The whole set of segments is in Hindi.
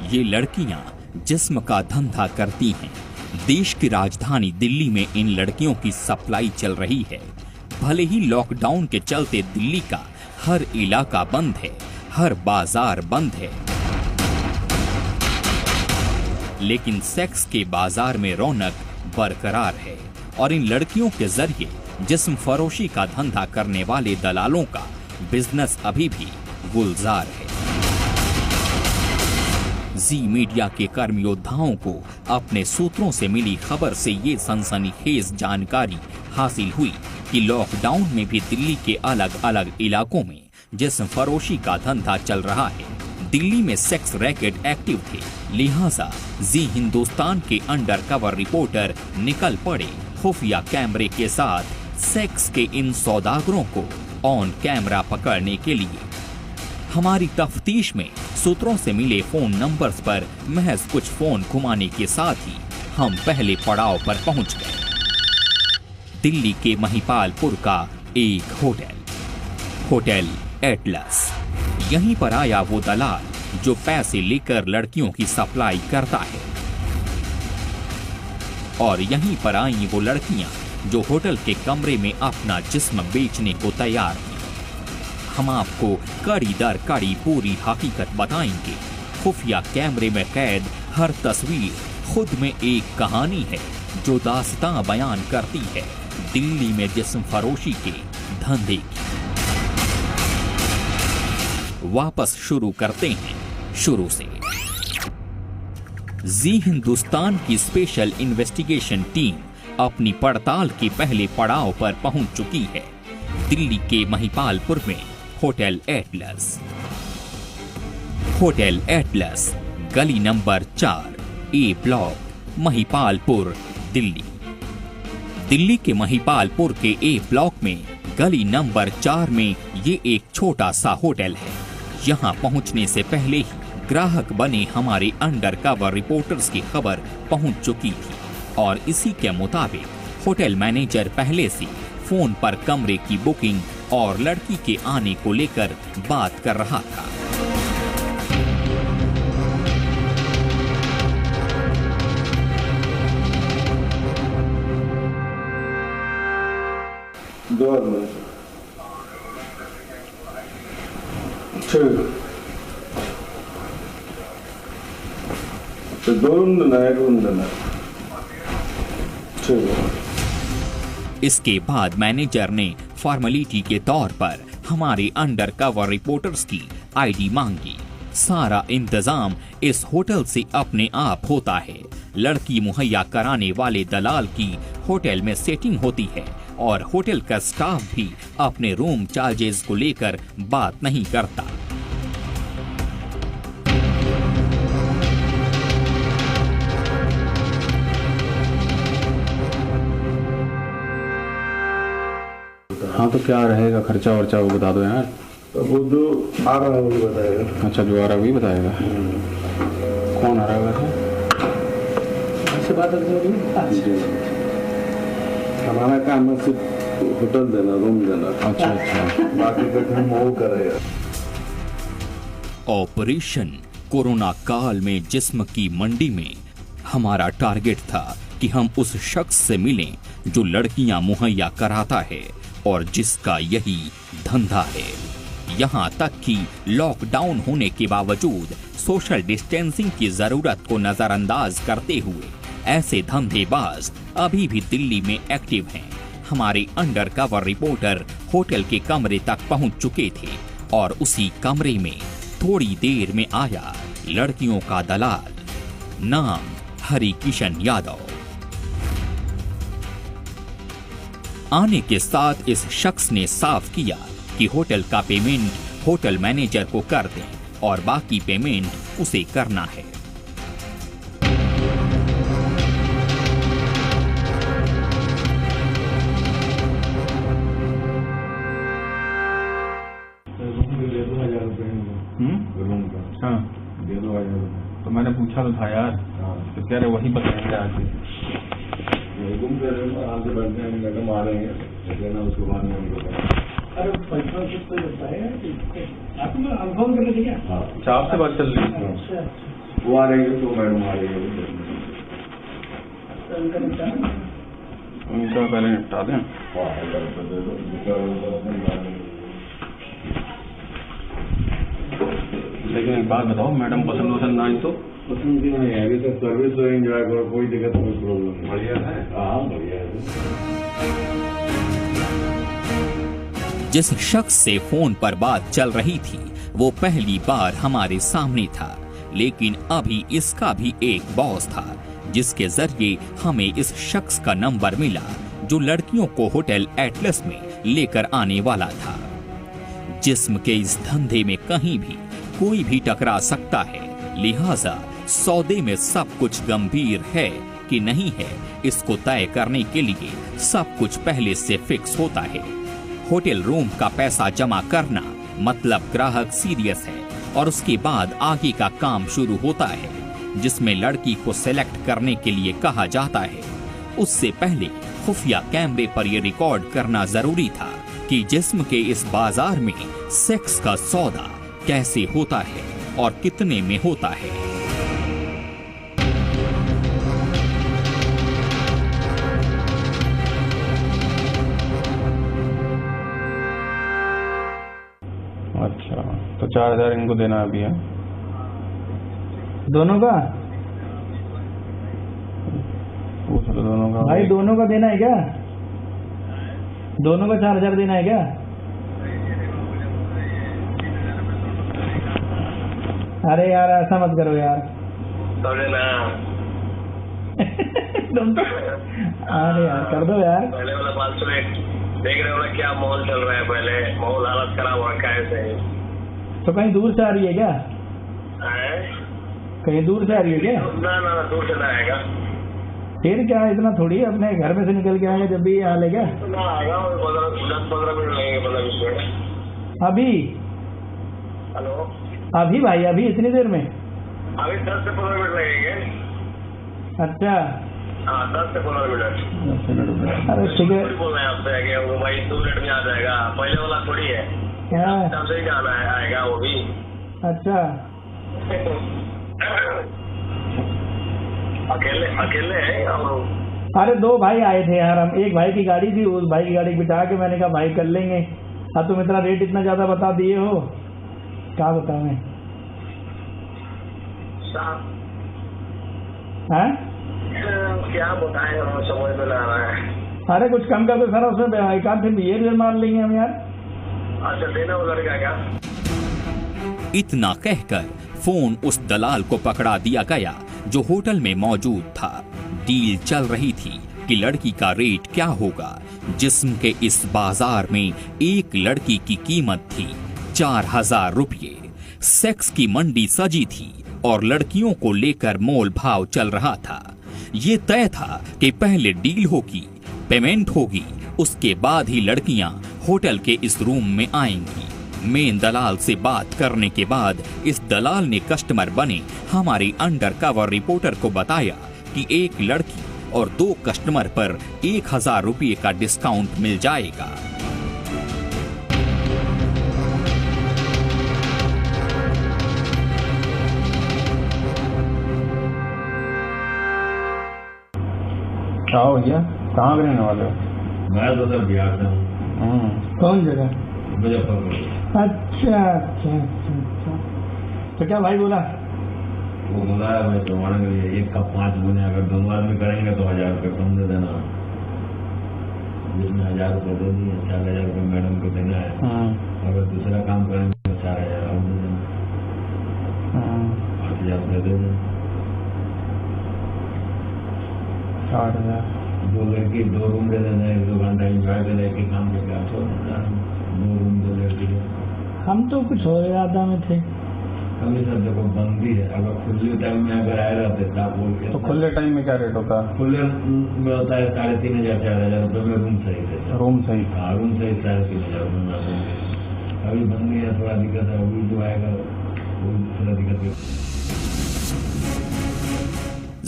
ये लड़कियां जिस्म का धंधा करती हैं। देश की राजधानी दिल्ली में इन लड़कियों की सप्लाई चल रही है। भले ही लॉकडाउन के चलते दिल्ली का हर इलाका बंद है, हर बाजार बंद है, लेकिन सेक्स के बाजार में रौनक बरकरार है और इन लड़कियों के जरिए जिस्म फरोशी का धंधा करने वाले दलालों का बिजनेस अभी भी गुलजार है। जी मीडिया के कर्म योद्धाओं को अपने सूत्रों से मिली खबर से ये सनसनीखेज जानकारी हासिल हुई कि लॉकडाउन में भी दिल्ली के अलग अलग इलाकों में जिस्म फरोशी का धंधा चल रहा है। दिल्ली में सेक्स रैकेट एक्टिव थे, लिहाजा जी हिंदुस्तान के अंडर कवर रिपोर्टर निकल पड़े खुफिया कैमरे के साथ सेक्स के इन सौदागरों को ऑन कैमरा पकड़ने के लिए। हमारी तफ्तीश में सूत्रों से मिले फोन नंबर्स पर महज कुछ फोन घुमाने के साथ ही हम पहले पड़ाव पर पहुंच गए। दिल्ली के महिपालपुर का एक होटल एटलस। यहीं पर आया वो दलाल जो पैसे लेकर लड़कियों की सप्लाई करता है और यहीं पर आई वो लड़कियां जो होटल के कमरे में अपना जिस्म बेचने को तैयार हैं। हम आपको कड़ी दर कड़ी पूरी हकीकत बताएंगे। खुफिया कैमरे में कैद हर तस्वीर खुद में एक कहानी है जो दास्तां बयान करती है दिल्ली में जिस्म फरोशी के धंधे की। वापस शुरू करते हैं शुरू से। जी हिंदुस्तान की स्पेशल इन्वेस्टिगेशन टीम अपनी पड़ताल के पहले पड़ाव पर पहुंच चुकी है। दिल्ली के महिपालपुर में होटल एटलस, गली नंबर 4, ए ब्लॉक, महिपालपुर, दिल्ली। दिल्ली के महिपालपुर के ए ब्लॉक में गली नंबर 4 में ये एक छोटा सा होटल है। यहाँ पहुँचने से पहले ही ग्राहक बने हमारे अंडरकवर रिपोर्टर्स की खबर पहुँच चुकी थी और इसी के मुताबिक होटल मैनेजर पहले से फोन पर कमरे की बुकिंग और लड़की के आने को लेकर बात कर रहा था। इसके बाद मैनेजर ने फॉर्मेलिटी के तौर पर हमारे अंडरकवर रिपोर्टर्स की आईडी मांगी। सारा इंतजाम इस होटल से अपने आप होता है। लड़की मुहैया कराने वाले दलाल की होटल में सेटिंग होती है और होटल का स्टाफ भी अपने रूम चार्जेस को लेकर बात नहीं करता। हाँ तो क्या रहेगा खर्चा वर्चा वो बता दो यार। तो वो जो आ रहा है वही बताएगा। अच्छा, जो आ रहा है वही बताएगा। कौन आ रहा है वैसे? बात हमारा काम है सिर्फ होटल देना, रूम देना। अच्छा, बाकी का काम वो करेगा। ऑपरेशन कोरोना काल में जिस्म की मंडी में हमारा टारगेट था कि हम उस शख्स से मिलें जो लड़कियां मुहैया कराता है और जिसका यही धंधा है। यहाँ तक कि लॉकडाउन होने के बावजूद सोशल डिस्टेंसिंग की जरूरत को नजरअंदाज करते हुए ऐसे धंधेबाज अभी भी दिल्ली में एक्टिव हैं। हमारे अंडरकवर रिपोर्टर होटल के कमरे तक पहुंच चुके थे और उसी कमरे में थोड़ी देर में आया लड़कियों का दलाल, नाम हरि किशन यादव। आने के साथ इस शख्स ने साफ किया कि होटल का पेमेंट होटल मैनेजर को कर दें और बाकी पेमेंट उसे करना है। हाँ, दे दो 1000 रुपये। तो मैंने पूछा तो था यार। तो कह रहे वही बताएंगे आके। घूम कर आगे बैठते हैं, मैडम आ रहे हैं ना, उसके बाद में उनको अरे पैसा तो बताया आपको अनुभव कर रहे क्या? आपसे बात चल रही है। वो आ रही है तो मैडम आ रही है। उनका निपटाना उनका पहले निपटा दें। लेकिन एक बात बताओ, मैडम पसंद आई तो पसंद की नहीं है, तो सर्विस तो एंजॉय करो, कोई दिक्कत कोई प्रॉब्लम नहीं। बढ़िया है, हाँ बढ़िया है। जिस शख्स से फोन पर बात चल रही थी वो पहली बार हमारे सामने था, लेकिन अभी इसका भी एक बॉस था जिसके जरिए हमें इस शख्स का नंबर मिला जो लड़कियों को होटल एटलस में लेकर आने वाला था। जिस्म के इस धंधे में कहीं भी कोई भी टकरा सकता है, लिहाजा सौदे में सब कुछ गंभीर है कि नहीं है, इसको तय करने के लिए सब कुछ पहले से फिक्स होता है। होटल रूम का पैसा जमा करना मतलब ग्राहक सीरियस है और उसके बाद आगे का काम शुरू होता है जिसमें लड़की को सिलेक्ट करने के लिए कहा जाता है। उससे पहले खुफिया कैमरे पर यह रिकॉर्ड करना जरूरी था कि जिस्म के इस बाजार में सेक्स का सौदा कैसे होता है और कितने में होता है। अच्छा, तो 4000 इनको देना अभी है दोनों का? पूछ लो दोनों का भाई दोनों का देना है क्या? दोनों का 4000 देना है क्या? अरे यार ऐसा मत करो यार। तुम तो अरे यार कर दो यार। पहले वाला 501 देख रहे हो ना क्या माहौल चल रहा है, पहले माहौल हालत खराब हो रखा है ऐसे। तो कहीं दूर से आ रही है क्या? कहीं दूर से आ रही है क्या? ना दूर से ना आएगा। फिर क्या इतना थोड़ी अपने घर में से निकल के आएगा जब भी ये हाल है क्या? ना आएगा 10-15 मिनट लगेंगे, 15-20 मिनट। अभी? हेलो अभी भाई अभी इतनी देर में? अभी 10 से 15 मिनट लगेंगे। अच्छा हाँ 10 से 15 मिनट। अरे ठीक है। बोल रहे हैं आपसे कि भाई 2 मिनट में आ जाएगा, पहले वाला थोड़ी है। क्या? से ही जाना है, आएगा वो भी। अच्छा अकेले हैं और अरे 2 भाई आए थे यार, हम एक भाई की गाड़ी थी, उस भाई की गाड़ी बिठा के मैंने कहा भाई कर लेंगे। अब तुम इतना रेट इतना ज्यादा बता दिए हो, क्या बताऊं मैं? हैं? क्या बताएं, समझ में आ रहा है। अरे कुछ कम कर दो सर, उसमें एक आध फिर बिहेवियर मार लेंगे हम यार। अच्छा देना वो लड़का क्या? इतना कहकर फोन उस दलाल को पकड़ा दिया गया जो होटल में मौजूद था। डील चल रही थी कि लड़की का रेट क्या होगा। जिस्म के इस बाजार में एक लड़की की कीमत थी 4000 रुपये। सेक्स की मंडी सजी थी और लड़कियों को लेकर मोल भाव चल रहा था। ये तय था कि पहले डील होगी, पेमेंट होगी, उसके बाद ही लड़कियां होटल के इस रूम में आएंगी। मेन दलाल से बात करने के बाद इस दलाल ने कस्टमर बने हमारे अंडरकवर रिपोर्टर को बताया कि एक लड़की और 2 कस्टमर पर 1000 रुपये का डिस्काउंट मिल जाएगा। क्या हो गया? कहाँ के रहने वाले हो? मैं तो सर बिहार से हूँ। कौन जगह? मुजफ्फरपुर। अच्छा अच्छा अच्छा अच्छा। तो क्या भाई बोला? वो बुलाया मैं प्रमाण के लिए 1 कप 5 गुने, अगर दोनों आदमी करेंगे तो 1000 रुपये कम दे देना। जिसमें 1000 रुपये दे दिए, 4000 रुपये मैडम को देना है। अगर दूसरा काम करेंगे तो 4000 और दे देना, 8000 रुपये दे देना। 4000 2 लड़की 2 रूम दे देना, 1-2 घंटा एंजॉय कर लेके काम करके आप 2 रूम 2 लड़की। हम तो कुछ और इरादा में थे। अभी सर देखो बंदी है, अगर खुले टाइम में अगर आए रहते आप बोल के। तो खुले टाइम में क्या रेट होता है? खुले में होता है 3500-4000 रुपये में रूम सही है। रूम सही? हाँ रूम सही 3500 रुपये में आते। अभी बंदी है, थोड़ा दिक्कत है, अभी जो आएगा वो थोड़ा दिक्कत है।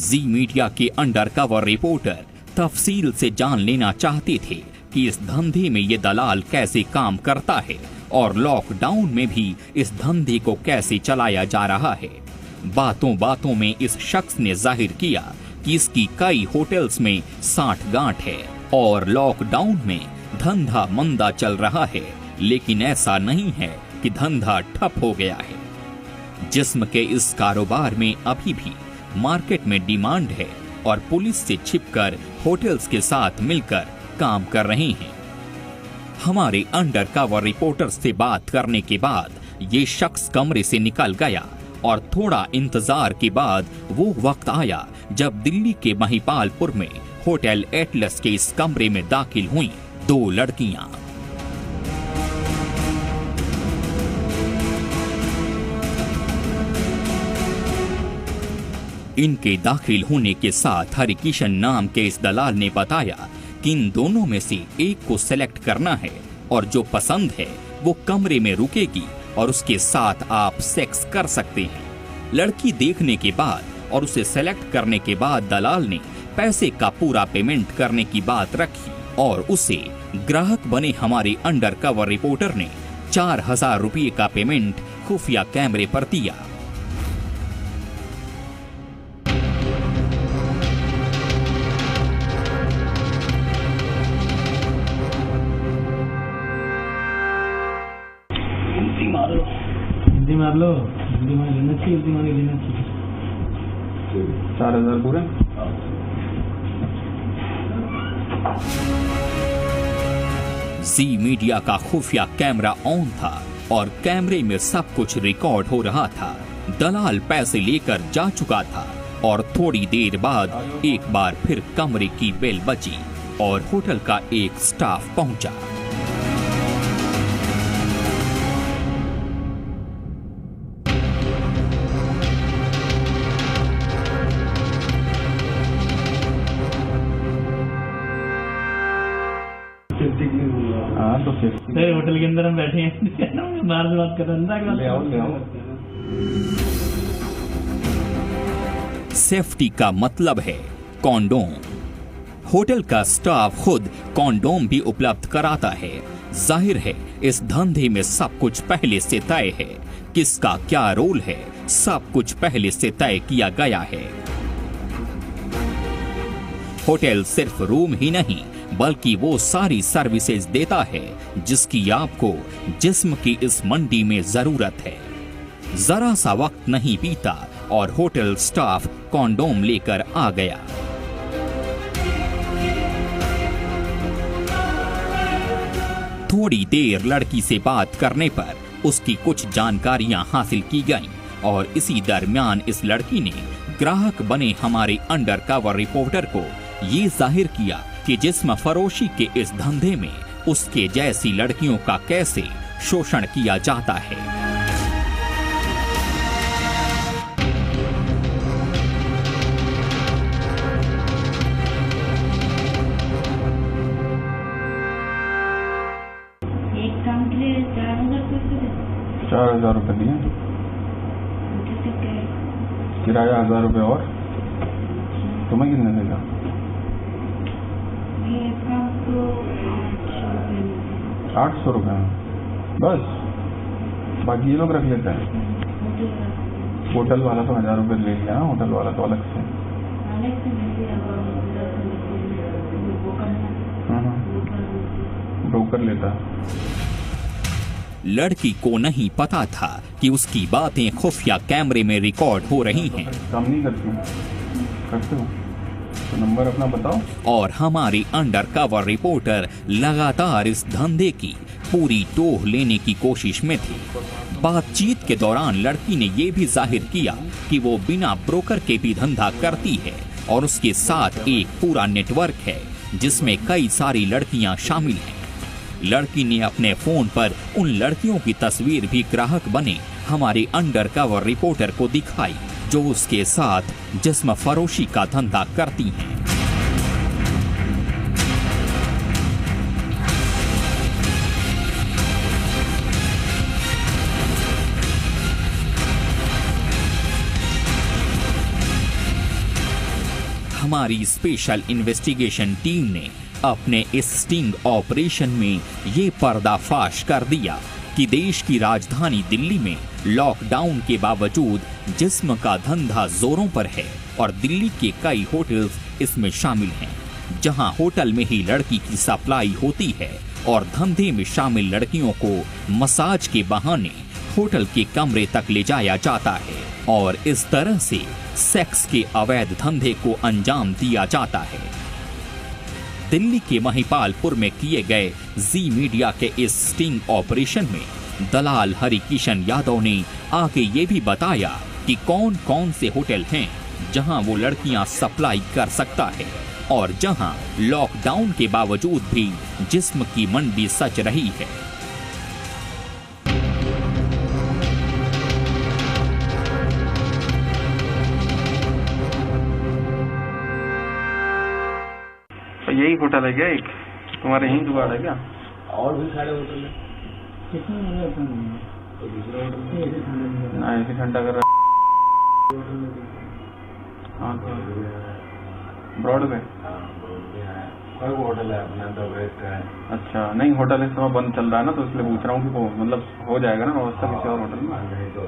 जी मीडिया के अंडरकवर रिपोर्टर तफसील से जान लेना चाहते थे कि इस धंधे में ये दलाल कैसे काम करता है और लॉकडाउन में भी इस धंधे को कैसे चलाया जा रहा है। बातों बातों में इस शख्स ने जाहिर किया कि इसकी कई होटल्स में साठगांठ है और लॉकडाउन में धंधा मंदा चल रहा है, लेकिन ऐसा नहीं है कि धंधा ठप हो गया है। जिस्म के इस कारोबार में अभी भी मार्केट में डिमांड है और पुलिस से छिपकर होटल्स के साथ मिलकर काम कर रहे हैं। हमारे अंडरकवर रिपोर्टर से बात करने के बाद ये शख्स कमरे से निकल गया और थोड़ा इंतजार के बाद वो वक्त आया जब दिल्ली के महिपालपुर में होटल एटलस के इस कमरे में दाखिल हुई 2 लड़कियां। इनके दाखिल होने के साथ हरिकिशन नाम के इस दलाल ने बताया कि इन दोनों में से एक को सेलेक्ट करना है और जो पसंद है वो कमरे में रुकेगी और उसके साथ आप सेक्स कर सकते हैं। लड़की देखने के बाद और उसे सेलेक्ट करने के बाद दलाल ने पैसे का पूरा पेमेंट करने की बात रखी और उसे ग्राहक बने हमारे अंडरकवर रिपोर्टर ने 4000 रुपये का पेमेंट खुफिया कैमरे पर दिया। हिंदी मार लो, हिंदी मार लेना चाहिए, हिंदी मार लेना चाहिए। 4000 पूरे। जी मीडिया का खुफिया कैमरा ऑन था और कैमरे में सब कुछ रिकॉर्ड हो रहा था। दलाल पैसे लेकर जा चुका था और थोड़ी देर बाद एक बार फिर कमरे की बेल बजी और होटल का एक स्टाफ पहुंचा। हाँ तो फिर होटल के अंदर हम बैठे हैं, बाहर से बात कर रहे हैं। ले आओ। सेफ्टी का मतलब है कॉन्डोम। होटल का स्टाफ खुद कॉन्डोम भी उपलब्ध कराता है। जाहिर है इस धंधे में सब कुछ पहले से तय है। किसका क्या रोल है सब कुछ पहले से तय किया गया है। होटल सिर्फ रूम ही नहीं बल्कि वो सारी सर्विसेज देता है जिसकी आपको जिस्म की इस मंडी में जरूरत है। जरा सा वक्त नहीं बीता और होटल स्टाफ कॉन्डोम लेकर आ गया। थोड़ी देर लड़की से बात करने पर उसकी कुछ जानकारियां हासिल की गईं और इसी दरमियान इस लड़की ने ग्राहक बने हमारे अंडरकवर रिपोर्टर को ये जाहिर किया कि जिस्म फरोशी के इस धंधे में उसके जैसी लड़कियों का कैसे शोषण किया जाता है। एक काम के लिए 4000 रुपये दिए, किराया 1000 रुपये और तुम्हें कितने देगा? ये काम तो 800 रुपये बस, बाकी ये लोग रख लेते हैं। होटल वाला तो 1000 रुपये ले लिया ना, होटल वाला तो अलग से। ब्रोकर लेता। लड़की को नहीं पता था कि उसकी बातें खुफिया कैमरे में रिकॉर्ड हो रही हैं। काम नहीं करते हो तो नंबर अपना बताओ। और हमारी अंडरकवर रिपोर्टर लगातार इस धंधे की पूरी टोह लेने की कोशिश में थी। बातचीत के दौरान लड़की ने यह भी जाहिर किया कि वो बिना ब्रोकर के भी धंधा करती है और उसके साथ एक पूरा नेटवर्क है जिसमें कई सारी लड़कियां शामिल हैं। लड़की ने अपने फोन पर उन लड़कियों की तस्वीर भी ग्राहक बने हमारे अंडरकवर रिपोर्टर को दिखाई जो उसके साथ जिस्म फरोशी का धंधा करती हैं। हमारी स्पेशल इन्वेस्टिगेशन टीम ने अपने इस स्टिंग ऑपरेशन में ये पर्दाफाश कर दिया कि देश की राजधानी दिल्ली में लॉकडाउन के बावजूद जिस्म का धंधा जोरों पर है और दिल्ली के कई होटल्स इसमें शामिल हैं, जहां होटल में ही लड़की की सप्लाई होती है और धंधे में शामिल लड़कियों को मसाज के बहाने होटल के कमरे तक ले जाया जाता है और इस तरह से सेक्स के अवैध धंधे को अंजाम दिया जाता है। दिल्ली के महिपालपुर में किए गए जी मीडिया के इस स्टिंग ऑपरेशन में दलाल हरिकिशन यादव ने आगे ये भी बताया कि कौन कौन से होटल हैं जहां वो लड़कियां सप्लाई कर सकता है और जहां लॉकडाउन के बावजूद भी जिस्म की मंडी सच रही है। तो यही होटल है क्या एक तुम्हारे यहीं जुगाड़ है क्या? और भी सारे होटल है तो दूसरा होटल ना ऐसे ठंडा कर रहा हाँ ब्रॉडवे होटल है अपना तो वेस्ट है। अच्छा नहीं होटल इस समय बंद चल रहा है ना, तो इसलिए पूछ रहा हूँ कि वो मतलब हो जाएगा ना व्यवस्था किसी और होटल में? नहीं तो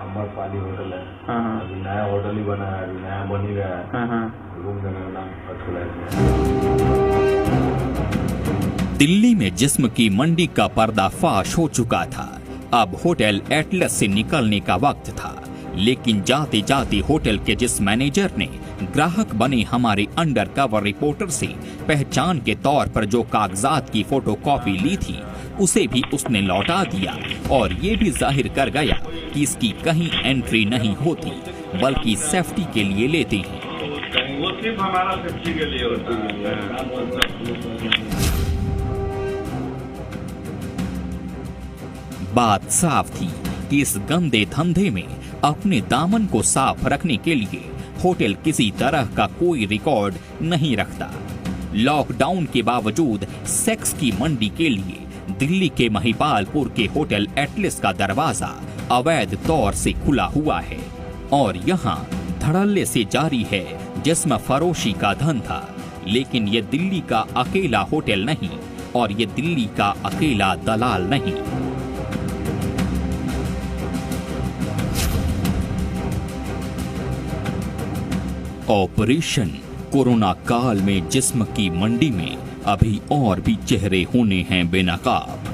अमरपाली होटल है। हाँ अभी नया होटल ही बना है, अभी नया बन ही गया है। हाँ रूम का नाम दिल्ली में जिस्म की मंडी का पर्दाफाश हो चुका था। अब होटल एटलस से निकलने का वक्त था, लेकिन जाते जाते होटल के जिस मैनेजर ने ग्राहक बने हमारे अंडरकवर रिपोर्टर से पहचान के तौर पर जो कागजात की फोटोकॉपी ली थी उसे भी उसने लौटा दिया और ये भी जाहिर कर गया कि इसकी कहीं एंट्री नहीं होती बल्कि सेफ्टी के लिए लेते हैं। वो सिर्फ हमारा सेफ्टी के लिए होता है। बात साफ थी कि इस गंदे धंधे में अपने दामन को साफ रखने के लिए होटल किसी तरह का कोई रिकॉर्ड नहीं रखता। लॉकडाउन के बावजूद सेक्स की मंडी के लिए दिल्ली के महिपालपुर के होटल एटलस का दरवाजा अवैध तौर से खुला हुआ है और यहाँ धड़ल्ले से जारी है जिस्म फरोशी का धंधा। लेकिन ये दिल्ली का अकेला होटल नहीं और ये दिल्ली का अकेला दलाल नहीं। ऑपरेशन कोरोना काल में जिस्म की मंडी में अभी और भी चेहरे होने हैं बेनकाब।